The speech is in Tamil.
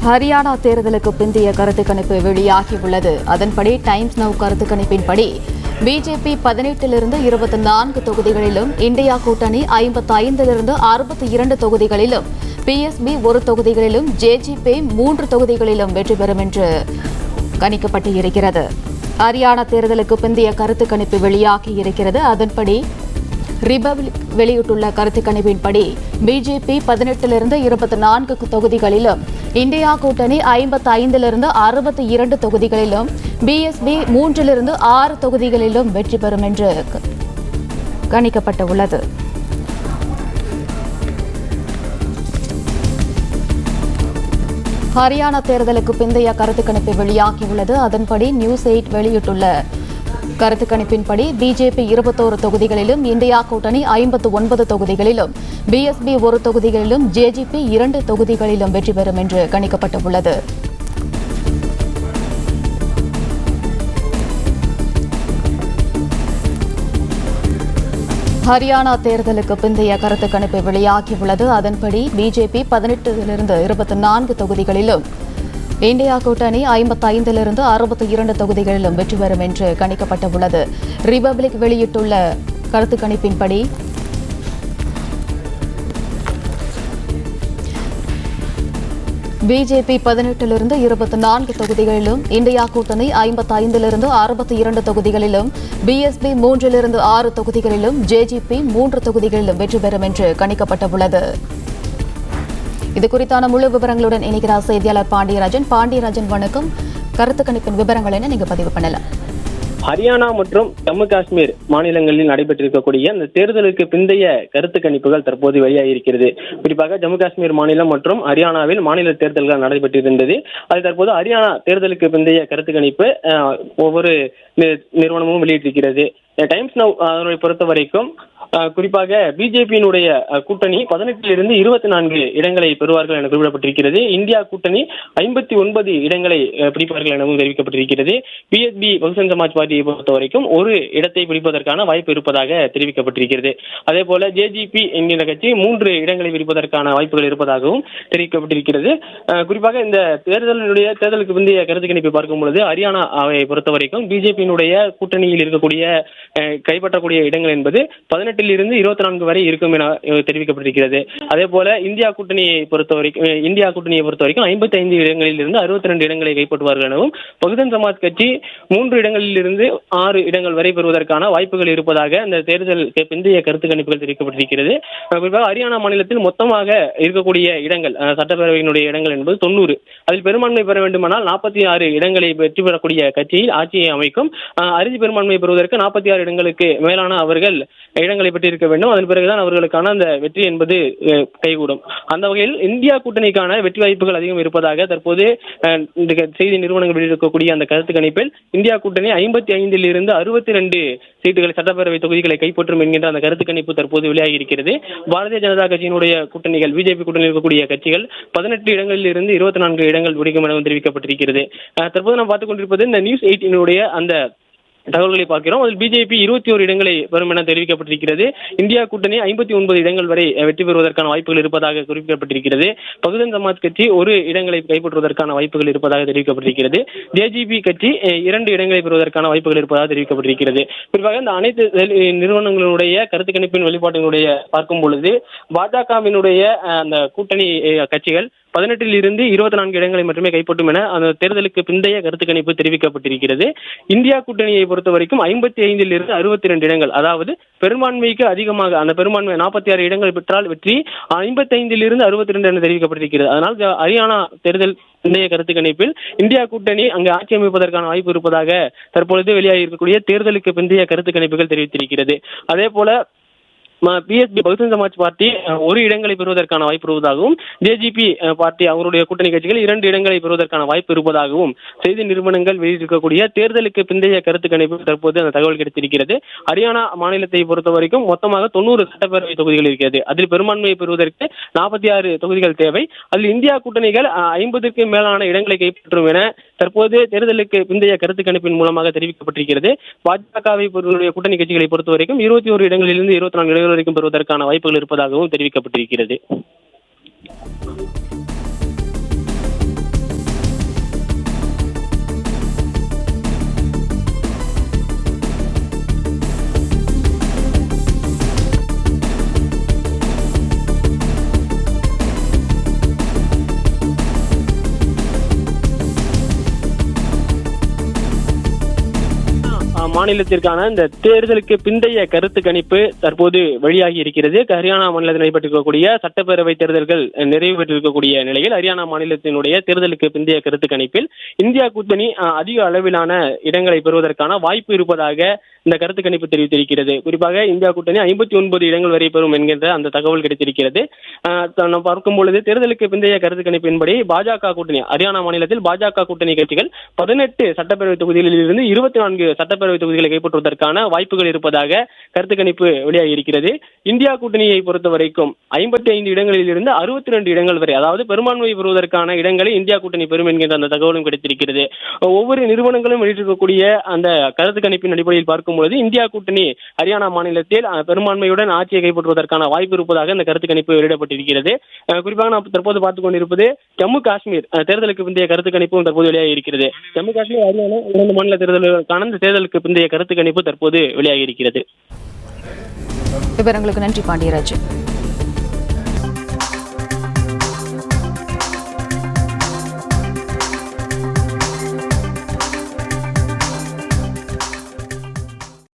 ஹரியானா தேர்தலுக்கு பிந்தைய கருத்து கணிப்பு வெளியாகியுள்ளது. அதன்படி டைம்ஸ் நவ் கருத்து கணிப்பின்படி பிஜேபி 18 24 தொகுதிகளிலும், இந்தியா கூட்டணி 55 62 தொகுதிகளிலும், பிஎஸ்பி 1 தொகுதிகளிலும், ஜேஜிபி 3 தொகுதிகளிலும் வெற்றி பெறும் என்று கணிக்கப்பட்டு இருக்கிறது. ஹரியானா தேர்தலுக்கு பிந்தைய கருத்து கணிப்பு வெளியாகியிருக்கிறது. அதன்படி ரிபப்ளிக் வெளியிட்டுள்ள கருத்து கணிப்பின்படி பிஜேபி 18 24 தொகுதிகளிலும், இந்தியா கூட்டணி 55 62 தொகுதிகளிலும், பிஎஸ்பி 3 6 தொகுதிகளிலும் வெற்றி பெறும் என்று கணிக்கப்பட்டுள்ளது. ஹரியானா தேர்தலுக்கு பிந்தைய கருத்து கணிப்பு வெளியாகியுள்ளது. அதன்படி நியூஸ் 8 வெளியிட்டுள்ள கருத்து கணிப்பின்படி பிஜேபி 21 தொகுதிகளிலும், இந்தியா கூட்டணி 59 தொகுதிகளிலும், பிஎஸ்பி 1 தொகுதிகளிலும், ஜேஜிபி 2 தொகுதிகளிலும் வெற்றி பெறும் என்று கணிக்கப்பட்டுள்ளது. ஹரியானா தேர்தலுக்கு பிந்தைய கருத்து கணிப்பு வெளியாகியுள்ளது. அதன்படி பிஜேபி 18 24 தொகுதிகளிலும், இந்தியா கூட்டணி 55 62 தொகுதிகளிலும் வெற்றி பெறும் என்று கணிக்கப்பட்டுள்ளது. ரிபப்ளிக் வெளியிட்டுள்ள கருத்து கணிப்பின்படி பிஜேபி 18 24 தொகுதிகளிலும், இந்தியா கூட்டணி 55 62 தொகுதிகளிலும், பிஎஸ்பி 3 6 தொகுதிகளிலும், ஜேஜிபி 3 தொகுதிகளிலும் வெற்றி பெறும் என்று கணிக்கப்பட்டுள்ளது. இதுகுறித்தான முழு விவரங்களுடன் இணைகிறார் செய்தியாளர் பாண்டியராஜன். வணக்கம். கருத்து கணிப்பின் விவரங்கள் என்ன, நீங்க பதிவு பண்ணலாம்? ஹரியானா மற்றும் ஜம்மு காஷ்மீர் மாநிலங்களில் நடைபெற்றிருக்கக்கூடிய அந்த தேர்தலுக்கு பிந்தைய கருத்து கணிப்புகள் தற்போது வெளியாகியிருக்கிறது. குறிப்பாக ஜம்மு காஷ்மீர் மாநிலம் மற்றும் ஹரியானாவில் மாநில தேர்தல்கள் நடைபெற்றிருந்தது. அது தற்போது ஹரியானா தேர்தலுக்கு பிந்தைய கருத்து கணிப்பு ஒவ்வொரு நிறுவனமும் வெளியிட்டிருக்கிறது. டைம்ஸ் நவ் அவரை பொறுத்த வரைக்கும் குறிப்பாக பிஜேபியினுடைய கூட்டணி 18 24 இடங்களை பெறுவார்கள் என குறிப்பிடப்பட்டிருக்கிறது. இந்தியா கூட்டணி 59 இடங்களை பிடிப்பார்கள் எனவும் தெரிவிக்கப்பட்டிருக்கிறது. பிஎஸ்பி பகுஜன் சமாஜ் பார்ட்டியை பொறுத்த வரைக்கும் ஒரு இடத்தை பிடிப்பதற்கான வாய்ப்பு இருப்பதாக தெரிவிக்கப்பட்டிருக்கிறது. அதே போல ஜேஜிபி என்கிற கட்சி 3 இடங்களை பிடிப்பதற்கான வாய்ப்புகள் இருப்பதாகவும் தெரிவிக்கப்பட்டிருக்கிறது. குறிப்பாக இந்த தேர்தலுக்கு பிந்தைய கருத்து கணிப்பை பார்க்கும் பொழுது ஹரியானாவை பொறுத்த வரைக்கும் பிஜேபியினுடைய கூட்டணியில் இருக்கக்கூடிய கைப்பற்றக்கூடிய இடங்கள் என்பது 18 24 வரை இருக்கும் என தெரிவிக்கப்பட்டிருக்கிறது. அதே போல இந்தியா கூட்டணியை பொறுத்த வரைக்கும் 55 இடங்களில் இருந்து 62 இடங்களை கைப்பற்றுவார்கள் எனவும், பகுஜன் சமாஜ் கட்சி 3 இடங்களில் இருந்து 6 இடங்கள் வரை பெறுவதற்கான வாய்ப்புகள் இருப்பதாக இந்த தேர்தல் பிந்தைய கருத்து கணிப்புகள் தெரிவிக்கப்பட்டிருக்கிறது. குறிப்பாக ஹரியானா மாநிலத்தில் மொத்தமாக இருக்கக்கூடிய இடங்கள், சட்டப்பேரவையினுடைய இடங்கள் என்பது 90. அதில் பெரும்பான்மை பெற வேண்டுமானால் 46 இடங்களை வெற்றி பெறக்கூடிய கட்சியில் ஆட்சியை அமைக்கும். அறுதி பெரும்பான்மை பெறுவதற்கு 46 இடங்களுக்கு மேலான அவர்கள் இடங்களை பெற்றிருக்க வேண்டும். அதன் பிறகுதான் அவர்களுக்கான அந்த வெற்றி என்பது கைகூடும். அந்த வகையில் இந்தியா கூட்டணிக்கான வெற்றி வாய்ப்புகள் அதிகம் இருப்பதாக தற்போது செய்தி நிறுவனங்கள் வெளியிடக்கூடிய அந்த கருத்து கணிப்பில் இந்தியா கூட்டணி 55 62 சீட்டுகளை, சட்டப்பேரவை தொகுதிகளை கைப்பற்றும் என்கின்ற அந்த கருத்து கணிப்பு தற்போது வெளியாகி இருக்கிறது. பாரதிய ஜனதா கட்சியினுடைய கூட்டணிகள், பிஜேபி கூட்டணியில் இருக்கக்கூடிய கட்சிகள் 18 இடங்களில் இருந்து 24 இடங்கள் பிடிக்கும் எனவும் தெரிவிக்கப்பட்டிருக்கிறது. தற்போது நாம் பார்த்துக் கொண்டிருப்பது இந்த நியூஸ் 8 அந்த தகவல்களை பார்க்கிறோம். அதில் பிஜேபி 21 இடங்களை பெறும் என தெரிவிக்கப்பட்டிருக்கிறது. இந்தியா கூட்டணி 59 இடங்கள் வரை வெற்றி பெறுவதற்கான வாய்ப்புகள் இருப்பதாக குறிப்பிடப்பட்டிருக்கிறது. பகுஜன் சமாஜ் கட்சி 1 இடங்களை கைப்பற்றுவதற்கான வாய்ப்புகள் இருப்பதாக தெரிவிக்கப்பட்டிருக்கிறது. ஜேஜிபி கட்சி 2 இடங்களை பெறுவதற்கான வாய்ப்புகள் இருப்பதாக தெரிவிக்கப்பட்டிருக்கிறது. குறிப்பாக இந்த அனைத்து நிறுவனங்களுடைய கருத்து கணிப்பின் வெளிப்பாட்டினுடைய பார்க்கும் பொழுது பாஜகவினுடைய அந்த கூட்டணி கட்சிகள் 18 24 இடங்களை மட்டுமே கைப்பற்றும் என அந்த தேர்தலுக்கு பிந்தைய கருத்து கணிப்பு தெரிவிக்கப்பட்டிருக்கிறது. இந்தியா கூட்டணியை பொறுத்த வரைக்கும் 55 62 இடங்கள், அதாவது பெரும்பான்மைக்கு அதிகமாக, அந்த பெரும்பான்மை 46 இடங்கள் பெற்றால் வெற்றி, 55 62 என தெரிவிக்கப்பட்டிருக்கிறது. அதனால் ஹரியானா தேர்தல் பிந்தைய கருத்து கணிப்பில் இந்தியா கூட்டணி அங்கு ஆட்சி அமைப்பதற்கான வாய்ப்பு இருப்பதாக தற்பொழுது வெளியாகி இருக்கக்கூடிய தேர்தலுக்கு பிந்தைய கருத்து கணிப்புகள் தெரிவித்திருக்கிறது. அதே போல பிஎஸ்பி பகுஜன் சமாஜ் பார்ட்டி 1 இடங்களை பெறுவதற்கான வாய்ப்பு இருப்பதாகவும், ஜேஜிபி பார்ட்டி அவருடைய கூட்டணி கட்சிகள் 2 இடங்களை பெறுவதற்கான வாய்ப்பு இருப்பதாகவும் செய்தி நிறுவனங்கள் வெளியிட்டிருக்கக்கூடிய தேர்தலுக்கு பிந்தைய கருத்து கணிப்பு தற்போது அந்த தகவல் கிடைத்திருக்கிறது. ஹரியானா மாநிலத்தை பொறுத்த வரைக்கும் மொத்தமாக 90 சட்டப்பேரவை தொகுதிகள் இருக்கிறது. அதில் பெரும்பான்மையை பெறுவதற்கு 46 தொகுதிகள் தேவை. அதில் இந்தியா கூட்டணிகள் 50க்கும் மேலான இடங்களை கைப்பற்றும் என தற்போது தேர்தலுக்கு பிந்தைய கருத்து கணிப்பின் மூலமாக தெரிவிக்கப்பட்டிருக்கிறது. பாஜகவை கூட்டணி கட்சிகளை பொறுத்த வரைக்கும் 21 இடங்களிலிருந்து 24 இடங்கள் வரைக்கும் பெறுவதற்கான வாய்ப்புகள் இருப்பதாகவும் தெரிவிக்கப்பட்டிருக்கிறது. மாநிலத்திற்கான இந்த தேர்தலுக்கு பிந்தைய கருத்து கணிப்பு தற்போது வெளியாகி இருக்கிறது. ஹரியானா மாநிலத்தில் நடைபெற்றிருக்கக்கூடிய சட்டப்பேரவை தேர்தல்கள் நிறைவு பெற்றிருக்கக்கூடிய நிலையில் ஹரியானா மாநிலத்தினுடைய தேர்தலுக்கு பிந்தைய கருத்து கணிப்பில் இந்தியா கூட்டணி அதிக அளவிலான இடங்களை பெறுவதற்கான வாய்ப்பு இருப்பதாக இந்த கருத்து கணிப்பு தெரிவித்திருக்கிறது. குறிப்பாக இந்தியா கூட்டணி 59 இடங்கள் வரை பெறும் என்கின்ற அந்த தகவல் கிடைத்திருக்கிறது. நாம் பார்க்கும் பொழுது தேர்தலுக்கு பிந்தைய கருத்து கணிப்பின்படி பாஜக கூட்டணி ஹரியானா மாநிலத்தில் பாஜக கூட்டணி கட்சிகள் 18 சட்டப்பேரவை தொகுதிகளில் இருந்து 24 சட்டப்பேரவை தொகுதிகளை கைப்பற்றுவதற்கான வாய்ப்புகள் இருப்பதாக கருத்து கணிப்பு வெளியாகி இருக்கிறது. இந்தியா கூட்டணியை பொறுத்த வரைக்கும் 55 இடங்களில் இருந்து 62 இடங்கள் வரை, அதாவது பெரும்பான்மை பெறுவதற்கான இடங்களை இந்தியா கூட்டணி பெறும் என்கின்ற அந்த தகவலும் கிடைத்திருக்கிறது. ஒவ்வொரு நிறுவனங்களும் வெளியிட்டிருக்கக்கூடிய அந்த கருத்து கணிப்பின் அடிப்படையில் பார்க்கும் பொழுது இந்தியா கூட்டணி ஹரியானா மாநிலத்தில் பெரும்பான்மையுடன் ஆட்சியை கைப்பற்றுவதற்கான வாய்ப்பு இருப்பதாக இந்த கருத்து கணிப்பு வெளியிடப்பட்டிருக்கிறது. குறிப்பாக நாம் தற்போது பார்த்துக் கொண்டிருப்பது ஜம்மு காஷ்மீர் தேர்தலுக்கு பிந்தைய கருத்து கணிப்பும் தற்போது வெளியாகி இருக்கிறது. ஜம்மு காஷ்மீர் ஹரியானா 2 மாநில தேர்தலுக்கான இந்த தேர்தலுக்கு பிந்தைய கருத்து கணிப்பு தற்போது வெளியாகி இருக்கிறது. விவரங்களுக்கு நன்றி பாண்டியராஜன்.